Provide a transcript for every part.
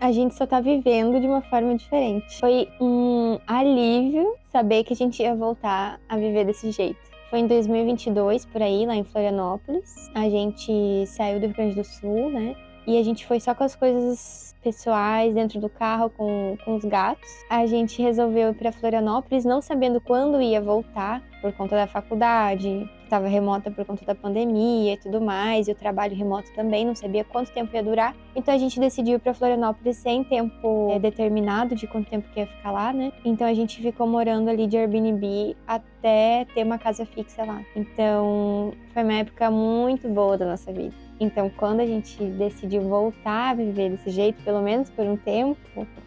a gente só tá vivendo de uma forma diferente. Foi um alívio saber que a gente ia voltar a viver desse jeito. Foi em 2022, por aí, lá em Florianópolis. A gente saiu do Rio Grande do Sul, né? E a gente foi só com as coisas pessoais dentro do carro com os gatos. A gente resolveu ir para Florianópolis, não sabendo quando ia voltar, por conta da faculdade, que estava remota por conta da pandemia e tudo mais, e o trabalho remoto também, não sabia quanto tempo ia durar. Então a gente decidiu ir para Florianópolis sem tempo determinado de quanto tempo que ia ficar lá, né? Então a gente ficou morando ali de Airbnb até ter uma casa fixa lá. Então foi uma época muito boa da nossa vida. Então, quando a gente decidiu voltar a viver desse jeito, pelo menos por um tempo,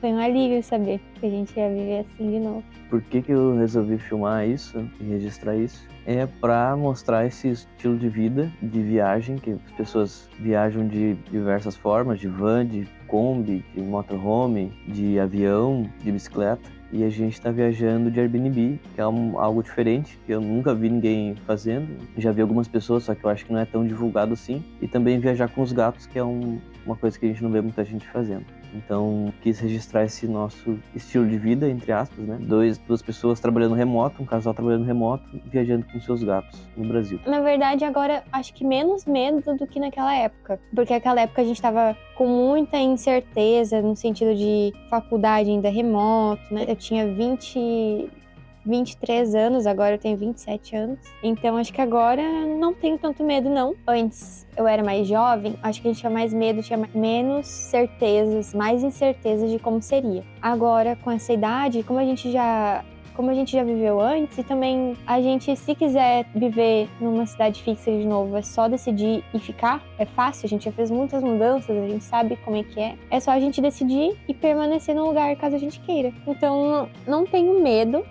foi um alívio saber que a gente ia viver assim de novo. Por que eu resolvi filmar isso e registrar isso? É para mostrar esse estilo de vida, de viagem, que as pessoas viajam de diversas formas, de van, de Kombi, de motorhome, de avião, de bicicleta. E a gente está viajando de Airbnb, que é algo diferente, que eu nunca vi ninguém fazendo. Já vi algumas pessoas, só que eu acho que não é tão divulgado assim. E também viajar com os gatos, que é uma coisa que a gente não vê muita gente fazendo. Então, quis registrar esse nosso estilo de vida, entre aspas, né? Duas pessoas trabalhando remoto, um casal trabalhando remoto, viajando com seus gatos no Brasil. Na verdade, agora, acho que menos medo do que naquela época. Porque naquela época a gente tava com muita incerteza, no sentido de faculdade ainda remoto, né? Eu tinha 23 anos, agora eu tenho 27 anos. Então, acho que agora não tenho tanto medo, não. Antes eu era mais jovem, acho que a gente tinha mais medo, tinha menos certezas, mais incertezas de como seria. Agora, com essa idade, como a gente já viveu antes, e também a gente, se quiser viver numa cidade fixa de novo, é só decidir e ficar. É fácil, a gente já fez muitas mudanças, a gente sabe como é que é. É só a gente decidir e permanecer no lugar caso a gente queira. Então, não tenho medo.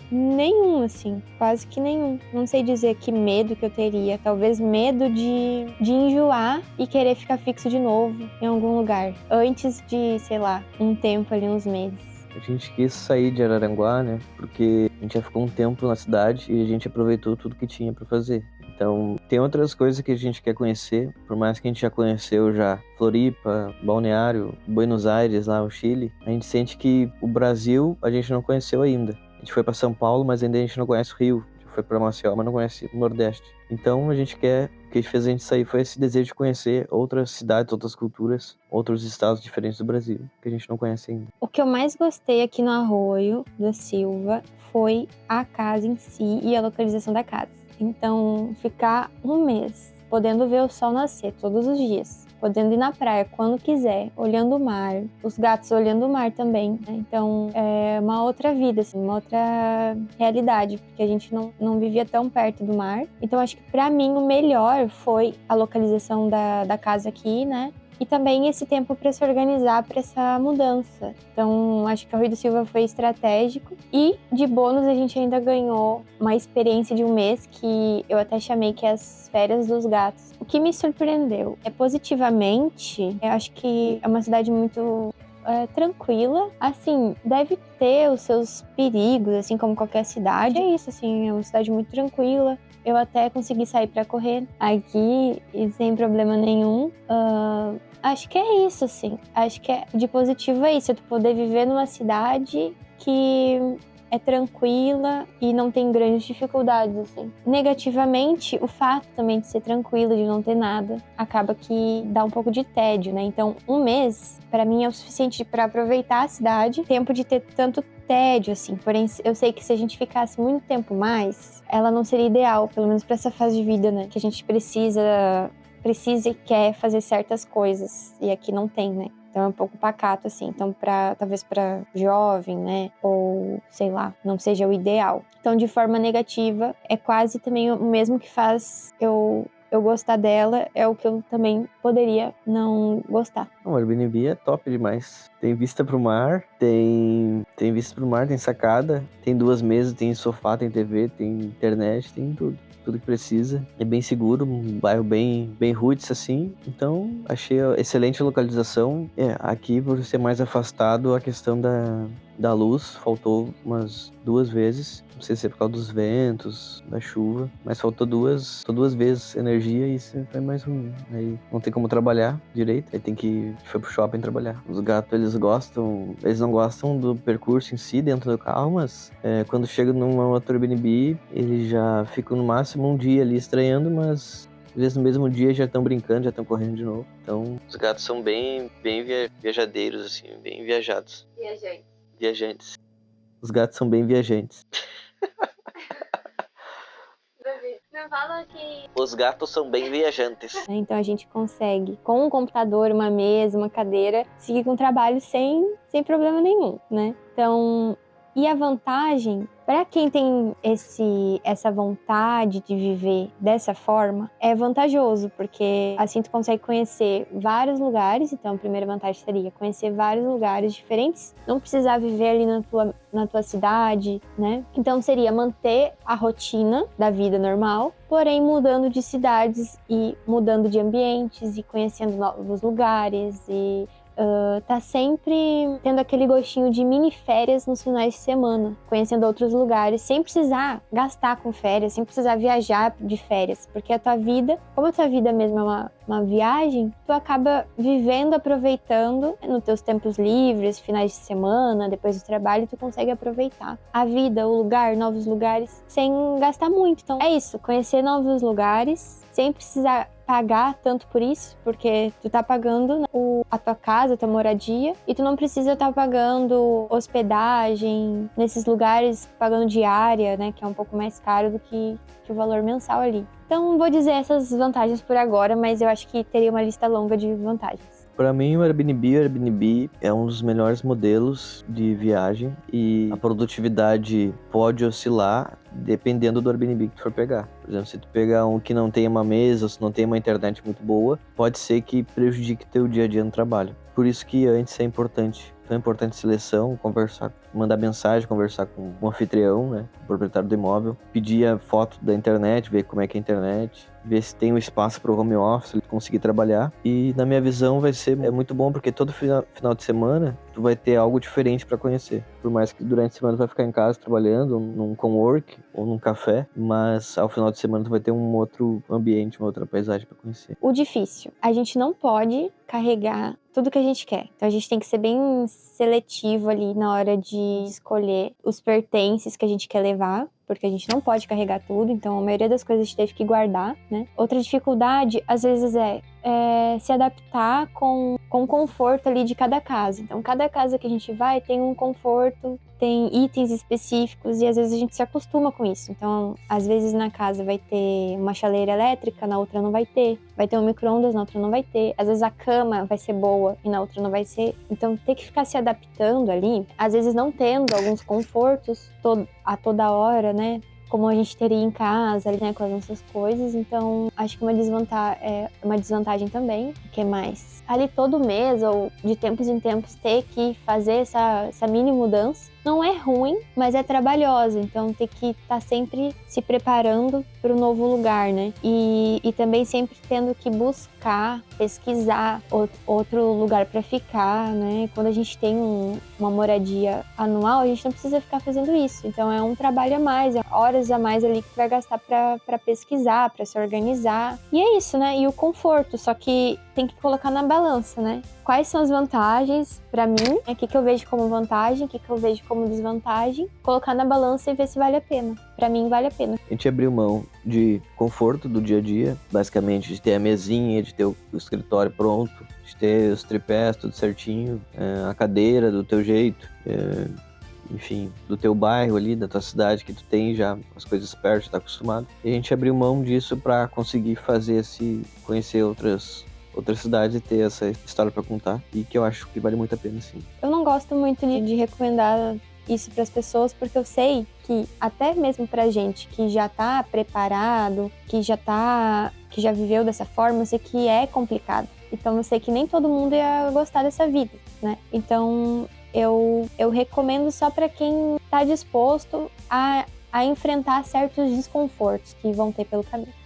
Nenhum, assim, quase que nenhum. Não sei dizer que medo que eu teria. Talvez medo de enjoar e querer ficar fixo de novo em algum lugar. Antes de, sei lá, um tempo ali, uns meses. A gente quis sair de Araranguá, né? Porque a gente já ficou um tempo na cidade e a gente aproveitou tudo que tinha para fazer. Então, tem outras coisas que a gente quer conhecer, por mais que a gente já conheceu Floripa, Balneário, Buenos Aires, lá o Chile, a gente sente que o Brasil a gente não conheceu ainda. A gente foi para São Paulo, mas ainda a gente não conhece o Rio. A gente foi para Maceió, mas não conhece o Nordeste. Então, o que fez a gente sair foi esse desejo de conhecer outras cidades, outras culturas, outros estados diferentes do Brasil, que a gente não conhece ainda. O que eu mais gostei aqui no Arroio da Silva foi a casa em si e a localização da casa. Então, ficar um mês podendo ver o sol nascer todos os dias, podendo ir na praia quando quiser, olhando o mar, os gatos olhando o mar também, né? Então é uma outra vida, assim, uma outra realidade, porque a gente não vivia tão perto do mar. Então acho que pra mim o melhor foi a localização da casa aqui, né? E também esse tempo para se organizar para essa mudança. Então, acho que o Arroio do Silva foi estratégico. E, de bônus, a gente ainda ganhou uma experiência de um mês que eu até chamei que é as férias dos gatos. O que me surpreendeu é positivamente, eu acho que é uma cidade muito tranquila. Assim, deve ter os seus perigos, assim como qualquer cidade. É isso, assim, é uma cidade muito tranquila. Eu até consegui sair para correr aqui e sem problema nenhum. Acho que é isso, assim. Acho que de positivo é isso. É tu poder viver numa cidade que é tranquila e não tem grandes dificuldades, assim. Negativamente, o fato também de ser tranquila, de não ter nada, acaba que dá um pouco de tédio, né? Então, um mês, pra mim, é o suficiente para aproveitar a cidade, tempo de ter tanto tédio, assim. Porém, eu sei que se a gente ficasse muito tempo mais, ela não seria ideal, pelo menos pra essa fase de vida, né? Que a gente precisa e quer fazer certas coisas, e aqui não tem, né? Então é um pouco pacato, assim. Então, talvez para jovem, né? Ou, sei lá, não seja o ideal. Então, de forma negativa, é quase também o mesmo que faz eu gostar dela, é o que eu também poderia não gostar. O Airbnb é top demais. Tem vista pro mar, tem vista pro mar, tem sacada, tem 2 mesas, tem sofá, tem TV, tem internet, tem tudo que precisa. É bem seguro, um bairro bem roots, assim. Então, achei excelente a localização. Aqui, por ser mais afastado, a questão da luz faltou umas 2 vezes. Não sei se é por causa dos ventos, da chuva, mas faltou duas vezes energia e isso foi mais ruim. Aí não tem como trabalhar direito, aí foi pro shopping trabalhar. Os gatos, eles não gostam do percurso em si dentro do carro, mas quando chega numa outra Airbnb, eles já ficam no máximo um dia ali estranhando, mas às vezes no mesmo dia já estão brincando, já estão correndo de novo. Então, os gatos são bem viajadeiros, assim, bem viajados. Viajantes. Os gatos são bem viajantes. Não fala que... Os gatos são bem viajantes. Então a gente consegue, com um computador, uma mesa, uma cadeira, seguir com o trabalho sem problema nenhum, né? Então, e a vantagem, para quem tem essa vontade de viver dessa forma, é vantajoso, porque assim tu consegue conhecer vários lugares. Então a primeira vantagem seria conhecer vários lugares diferentes, não precisar viver ali na tua cidade, né? Então seria manter a rotina da vida normal, porém mudando de cidades e mudando de ambientes e conhecendo novos lugares e tá sempre tendo aquele gostinho de mini férias nos finais de semana, conhecendo outros lugares, sem precisar gastar com férias, sem precisar viajar de férias, porque a tua vida, como a tua vida mesmo é uma viagem, tu acaba vivendo, aproveitando nos teus tempos livres, finais de semana, depois do trabalho, tu consegue aproveitar a vida, o lugar, novos lugares, sem gastar muito. Então é isso, conhecer novos lugares, sem precisar pagar tanto por isso, porque tu tá pagando a tua casa, a tua moradia, e tu não precisa estar pagando hospedagem nesses lugares, pagando diária, né, que é um pouco mais caro do que o valor mensal ali. Então vou dizer essas vantagens por agora, mas eu acho que teria uma lista longa de vantagens. Para mim, o Airbnb é um dos melhores modelos de viagem e a produtividade pode oscilar dependendo do Airbnb que tu for pegar. Por exemplo, se tu pegar um que não tem uma mesa ou se não tem uma internet muito boa, pode ser que prejudique teu dia a dia no trabalho. Por isso que antes é importante. Então é importante seleção, conversar, mandar mensagem, conversar com o anfitrião, né, o proprietário do imóvel, pedir a foto da internet, ver como é que é a internet, ver se tem um espaço para o home office, ele conseguir trabalhar. E na minha visão é muito bom porque todo final de semana tu vai ter algo diferente para conhecer. Por mais que durante a semana tu vai ficar em casa trabalhando, num cowork ou num café, mas ao final de semana tu vai ter um outro ambiente, uma outra paisagem para conhecer. O difícil, a gente não pode carregar tudo que a gente quer. Então a gente tem que ser bem seletivo ali na hora de escolher os pertences que a gente quer levar, porque a gente não pode carregar tudo, então a maioria das coisas a gente teve que guardar, né? Outra dificuldade, às vezes, é se adaptar com o conforto ali de cada casa. Então, cada casa que a gente vai tem um conforto, tem itens específicos e às vezes a gente se acostuma com isso. Então, às vezes na casa vai ter uma chaleira elétrica, na outra não vai ter um micro-ondas, na outra não vai ter. Às vezes a cama vai ser boa e na outra não vai ser. Então, ter que ficar se adaptando ali, às vezes não tendo alguns confortos a toda hora, né? Como a gente teria em casa, né, com as nossas coisas. Então, acho que uma desvantagem também, que é mais ali todo mês ou de tempos em tempos ter que fazer essa mini mudança. Não é ruim, mas é trabalhosa, então tem que estar sempre se preparando para o novo lugar, né? E também sempre tendo que buscar, pesquisar outro lugar para ficar, né? Quando a gente tem uma moradia anual, a gente não precisa ficar fazendo isso. Então é um trabalho a mais, é horas a mais ali que tu vai gastar para pesquisar, para se organizar. E é isso, né? E o conforto, só que tem que colocar na balança, né? Quais são as vantagens para mim? O que eu vejo como vantagem, o que eu vejo como desvantagem? Colocar na balança e ver se vale a pena. Para mim, vale a pena. A gente abriu mão de conforto do dia a dia, basicamente de ter a mesinha, de ter o escritório pronto, de ter os tripés tudo certinho, a cadeira do teu jeito, enfim, do teu bairro ali, da tua cidade, que tu tem já as coisas perto, já tá acostumado. E a gente abriu mão disso para conseguir conhecer outras cidades e ter essa história para contar, e que eu acho que vale muito a pena, sim. Eu não gosto muito de recomendar isso para as pessoas, porque eu sei que até mesmo pra gente que já tá preparado, que já viveu dessa forma, eu sei que é complicado. Então eu sei que nem todo mundo ia gostar dessa vida, né? Então eu recomendo só para quem tá disposto a enfrentar certos desconfortos que vão ter pelo caminho.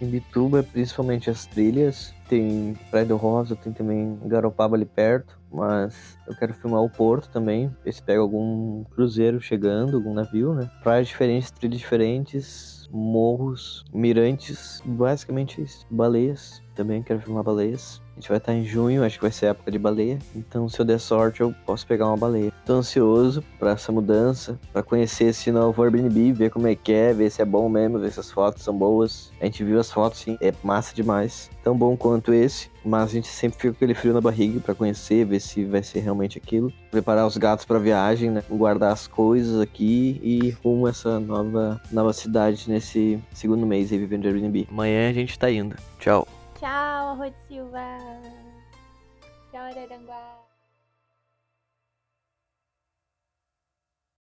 Em Bituba, principalmente as trilhas, tem Praia do Rosa, tem também Garopaba ali perto, mas eu quero filmar o Porto também, ver se pega algum cruzeiro chegando, algum navio, né? Praias diferentes, trilhas diferentes, morros, mirantes, basicamente isso. Baleias, também quero filmar baleias. A gente vai estar em junho, acho que vai ser a época de baleia. Então, se eu der sorte, eu posso pegar uma baleia. Tô ansioso pra essa mudança, pra conhecer esse novo Airbnb, ver como é que é, ver se é bom mesmo, ver se as fotos são boas. A gente viu as fotos, sim, é massa demais. Tão bom quanto esse, mas a gente sempre fica com aquele frio na barriga pra conhecer, ver se vai ser realmente aquilo. Preparar os gatos pra viagem, né? Guardar as coisas aqui e rumo a essa nova cidade nesse segundo mês aí vivendo de Airbnb. Amanhã a gente tá indo. Tchau. Tchau, Arroio de Silva. Tchau, Araranguá.